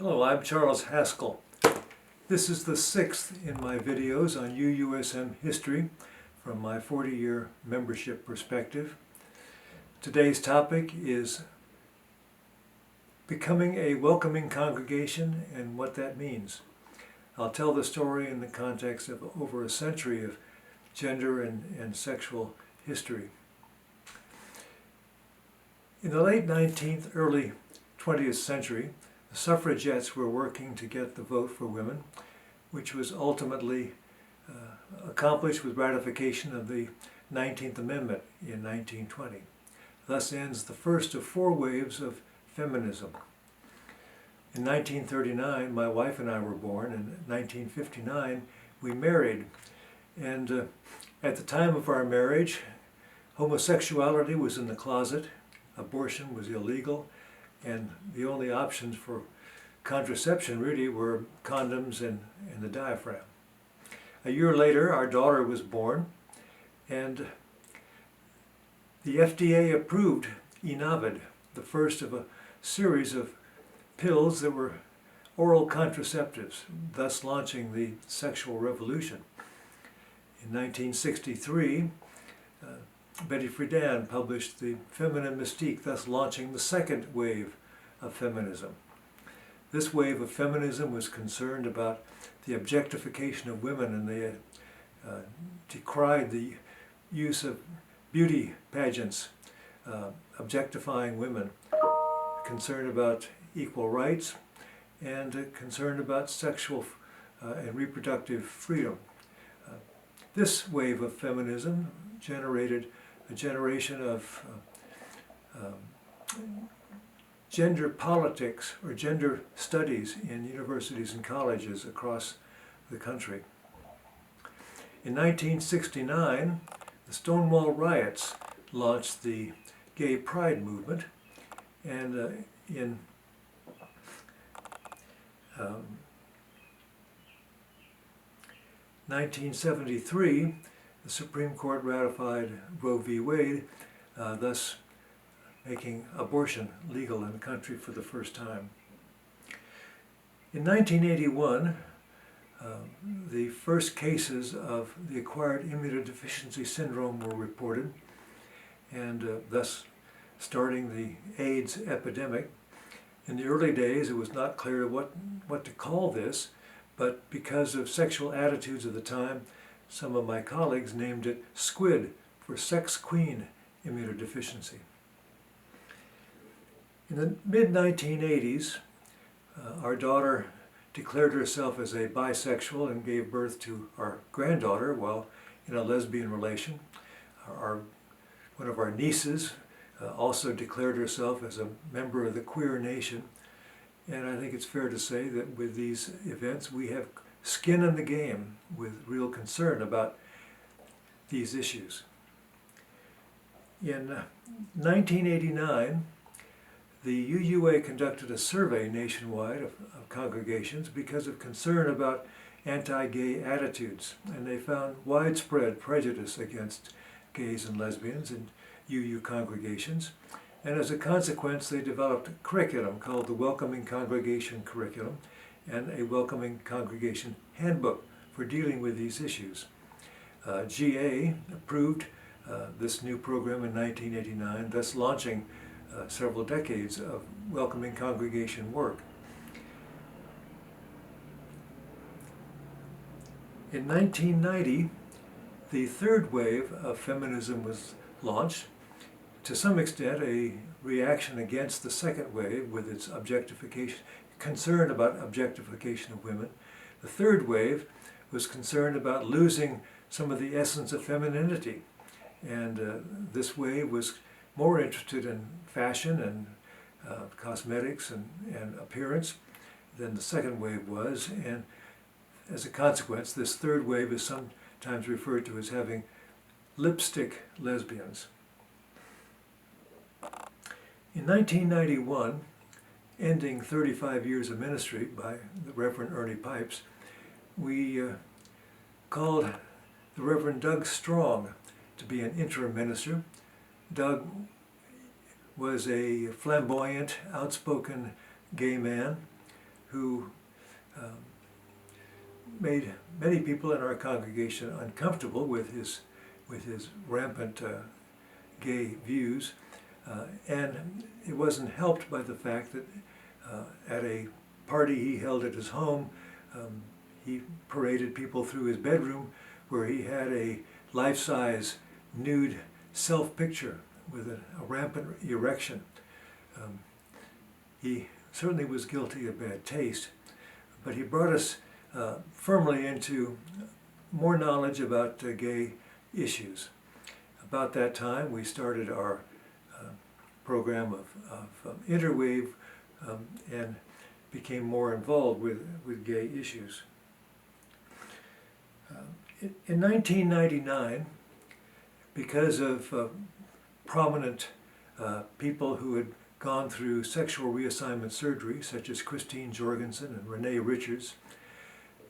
Hello, I'm Charles Haskell. This is the sixth in my videos on UUSM history from my 40-year membership perspective. Today's topic is becoming a welcoming congregation and what that means. I'll tell the story in the context of over a century of gender and sexual history. In the late 19th, early 20th century, the suffragettes were working to get the vote for women, which was ultimately accomplished with ratification of the 19th Amendment in 1920. Thus ends the first of four waves of feminism. In 1939, my wife and I were born. In 1959, we married. And at the time of our marriage, homosexuality was in the closet, abortion was illegal, and the only options for contraception really were condoms and the diaphragm. A year later, our daughter was born, and the FDA approved Enovid, the first of a series of pills that were oral contraceptives, thus launching the sexual revolution. In 1963, Betty Friedan published the Feminine Mystique, thus launching the second wave of feminism. This wave of feminism was concerned about the objectification of women, and they decried the use of beauty pageants, objectifying women, concerned about equal rights, and concerned about sexual and reproductive freedom. This wave of feminism generated a generation of gender politics or gender studies in universities and colleges across the country. In 1969, the Stonewall riots launched the gay pride movement, and in 1973, the Supreme Court ratified Roe v. Wade, thus making abortion legal in the country for the first time. In 1981, the first cases of the acquired immunodeficiency syndrome were reported, and thus starting the AIDS epidemic. In the early days, it was not clear what to call this, but because of sexual attitudes of the time, some of my colleagues named it SQUID, for sex queen immunodeficiency. In the mid-1980s, our daughter declared herself as a bisexual and gave birth to our granddaughter while in a lesbian relation. One of our nieces also declared herself as a member of the queer nation. And I think it's fair to say that with these events, we have skin in the game with real concern about these issues. In 1989, the UUA conducted a survey nationwide of congregations because of concern about anti-gay attitudes, and they found widespread prejudice against gays and lesbians in UU congregations. And as a consequence, they developed a curriculum called the Welcoming Congregation Curriculum and a Welcoming Congregation Handbook for dealing with these issues. GA approved this new program in 1989, thus launching several decades of welcoming congregation work. In 1990, the third wave of feminism was launched, to some extent a reaction against the second wave with its objectification, concern about objectification of women. The third wave was concerned about losing some of the essence of femininity, and this wave was more interested in fashion and cosmetics and appearance than the second wave was, and as a consequence, this third wave is sometimes referred to as having lipstick lesbians. In 1991, ending 35 years of ministry by the Reverend Ernie Pipes, we called the Reverend Doug Strong to be an interim minister. Doug was a flamboyant, outspoken gay man who made many people in our congregation uncomfortable with his rampant gay views, and it wasn't helped by the fact that at a party he held at his home, he paraded people through his bedroom where he had a life-size nude self-picture with a rampant erection. He certainly was guilty of bad taste, but he brought us firmly into more knowledge about gay issues. About that time, we started our program of Interwave and became more involved with gay issues. In 1999, because of prominent people who had gone through sexual reassignment surgery, such as Christine Jorgensen and Renee Richards,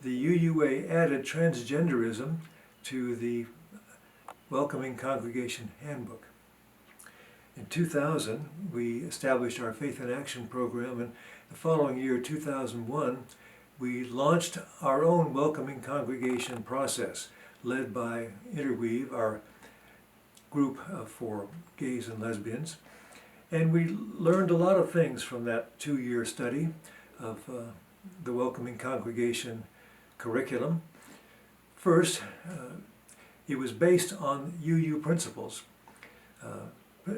the UUA added transgenderism to the Welcoming Congregation Handbook. In 2000, we established our Faith in Action program, and the following year, 2001, we launched our own Welcoming Congregation process, led by Interweave, our group for gays and lesbians. And we learned a lot of things from that 2-year study of the Welcoming Congregation curriculum. First, it was based on UU principles,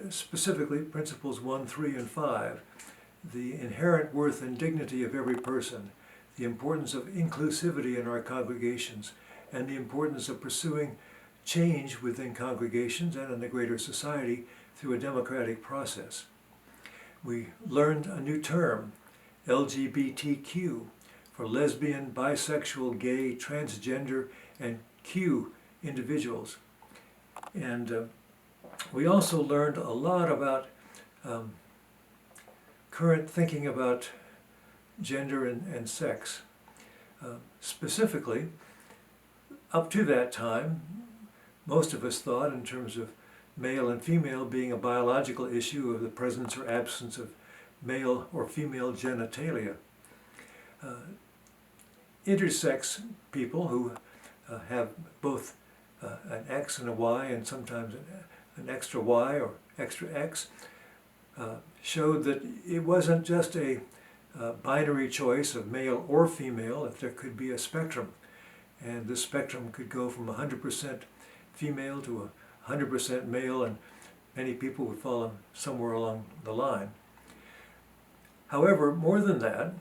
specifically principles 1, 3, and 5, the inherent worth and dignity of every person, the importance of inclusivity in our congregations, and the importance of pursuing change within congregations and in the greater society through a democratic process. We learned a new term, LGBTQ, for lesbian, bisexual, gay, transgender, and Q individuals. And we also learned a lot about current thinking about gender and sex. Specifically, up to that time, most of us thought in terms of male and female being a biological issue of the presence or absence of male or female genitalia. Intersex people who have both an X and a Y and sometimes an extra Y or extra X showed that it wasn't just a binary choice of male or female, that there could be a spectrum. And this spectrum could go from 100% female to 100% male, and many people would fall somewhere along the line. However, more than that,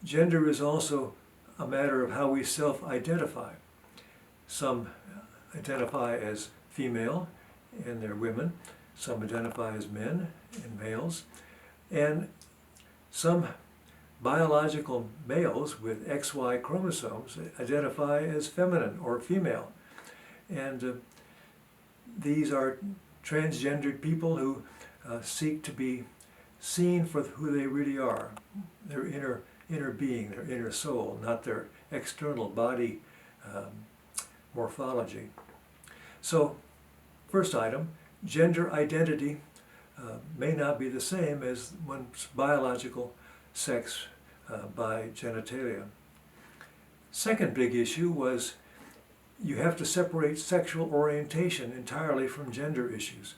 gender is also a matter of how we self-identify. Some identify as female, and they're women. Some identify as men and males. And some biological males with XY chromosomes identify as feminine or female. And these are transgendered people who seek to be seen for who they really are, their inner being, their inner soul, not their external body morphology. So, first item, gender identity may not be the same as one's biological sex by genitalia. Second big issue was you have to separate sexual orientation entirely from gender issues.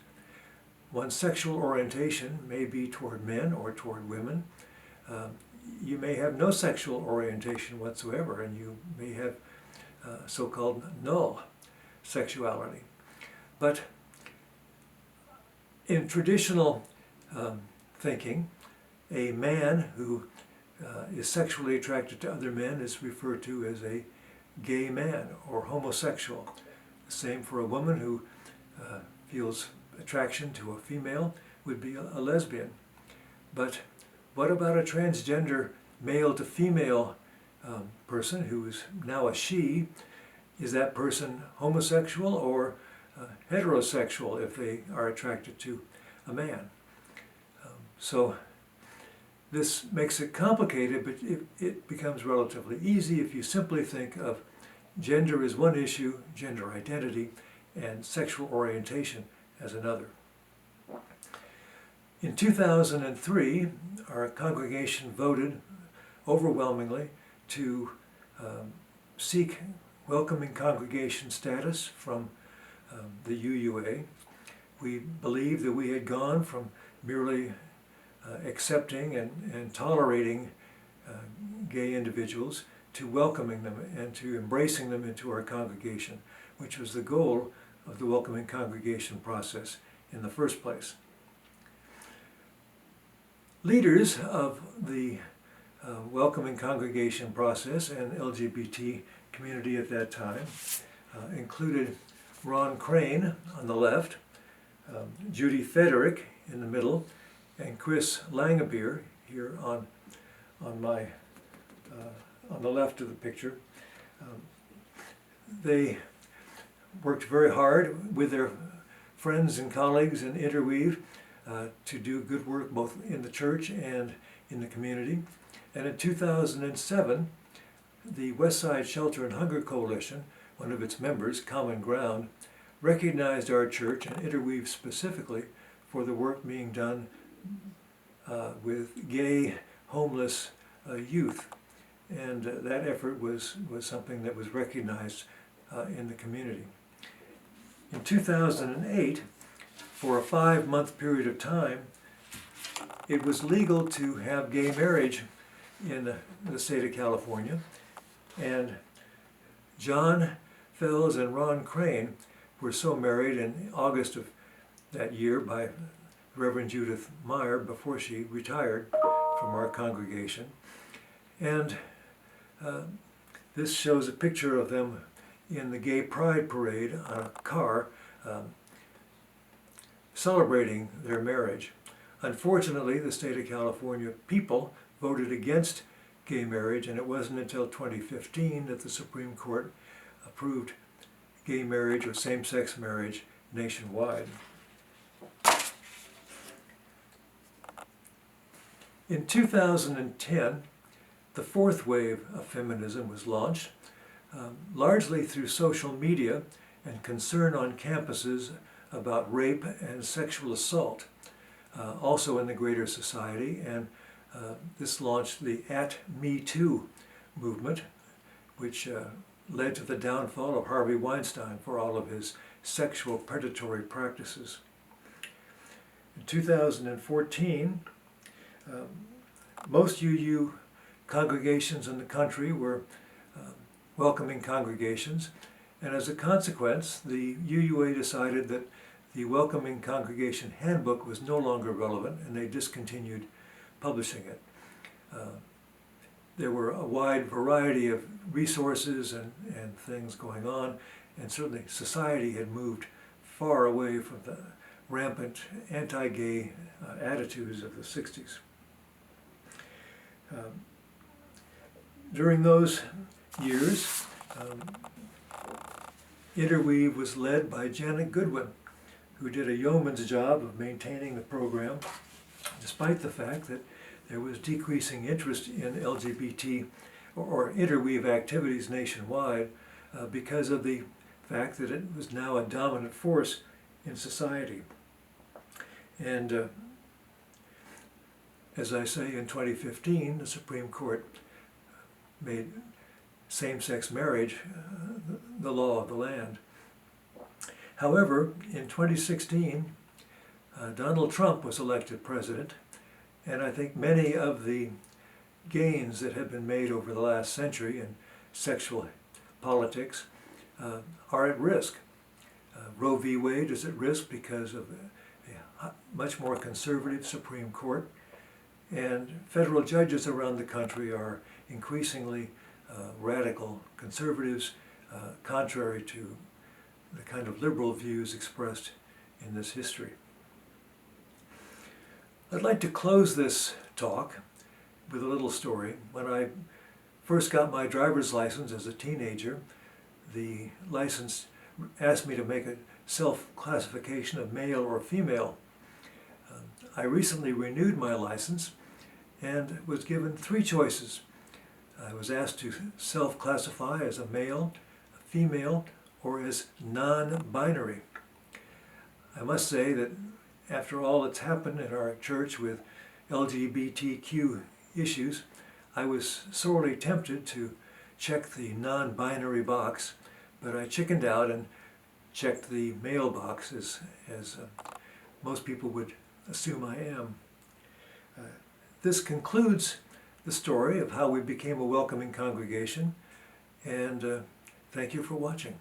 One's sexual orientation may be toward men or toward women. You may have no sexual orientation whatsoever, and you may have so-called null sexuality. But in traditional thinking, a man who is sexually attracted to other men is referred to as a gay man or homosexual. The same for a woman who feels attraction to a female would be a lesbian. But what about a transgender male to female person who is now a she? Is that person homosexual or heterosexual if they are attracted to a man? So this makes it complicated, but it becomes relatively easy if you simply think of gender as one issue, gender identity, and sexual orientation as another. In 2003, our congregation voted overwhelmingly to seek welcoming congregation status from the UUA. We believed that we had gone from merely accepting and tolerating gay individuals to welcoming them and to embracing them into our congregation, which was the goal of the welcoming congregation process in the first place. Leaders of the welcoming congregation process and LGBT community at that time included Ron Crane on the left, Judy Federick in the middle, and Chris Langebeer here on the left of the picture. They worked very hard with their friends and colleagues in Interweave to do good work both in the church and in the community. And in 2007, the Westside Shelter and Hunger Coalition, one of its members, Common Ground, recognized our church and Interweave specifically for the work being done with gay, homeless youth. And that effort was something that was recognized in the community. In 2008, for a 5-month period of time, it was legal to have gay marriage in the state of California. And John Fells and Ron Crane were so married in August of that year by Reverend Judith Meyer before she retired from our congregation. And this shows a picture of them in the Gay Pride Parade on a car celebrating their marriage. Unfortunately, the state of California people voted against gay marriage, and it wasn't until 2015 that the Supreme Court approved gay marriage or same-sex marriage nationwide. In 2010, the fourth wave of feminism was launched, largely through social media and concern on campuses about rape and sexual assault, also in the greater society, and this launched the @MeToo movement, which led to the downfall of Harvey Weinstein for all of his sexual predatory practices. In 2014, most UU congregations in the country were welcoming congregations, and as a consequence, the UUA decided that the Welcoming Congregation Handbook was no longer relevant, and they discontinued publishing it. There were a wide variety of resources and things going on, and certainly society had moved far away from the rampant anti-gay attitudes of the 60s. During those years, Interweave was led by Janet Goodwin, who did a yeoman's job of maintaining the program, despite the fact that there was decreasing interest in LGBT or interweave activities nationwide because of the fact that it was now a dominant force in society. And as I say, in 2015, the Supreme Court made same-sex marriage the law of the land. However, in 2016, Donald Trump was elected president, and I think many of the gains that have been made over the last century in sexual politics are at risk. Roe v. Wade is at risk because of a much more conservative Supreme Court, and federal judges around the country are increasingly radical conservatives, contrary to the kind of liberal views expressed in this history. I'd like to close this talk with a little story. When I first got my driver's license as a teenager, the license asked me to make a self-classification of male or female. I recently renewed my license and was given 3 choices. I was asked to self-classify as a male, a female, or as non-binary. I must say that after all that's happened in our church with LGBTQ issues, I was sorely tempted to check the non-binary box, but I chickened out and checked the male box as most people would assume I am. This concludes the story of how we became a welcoming congregation, and thank you for watching.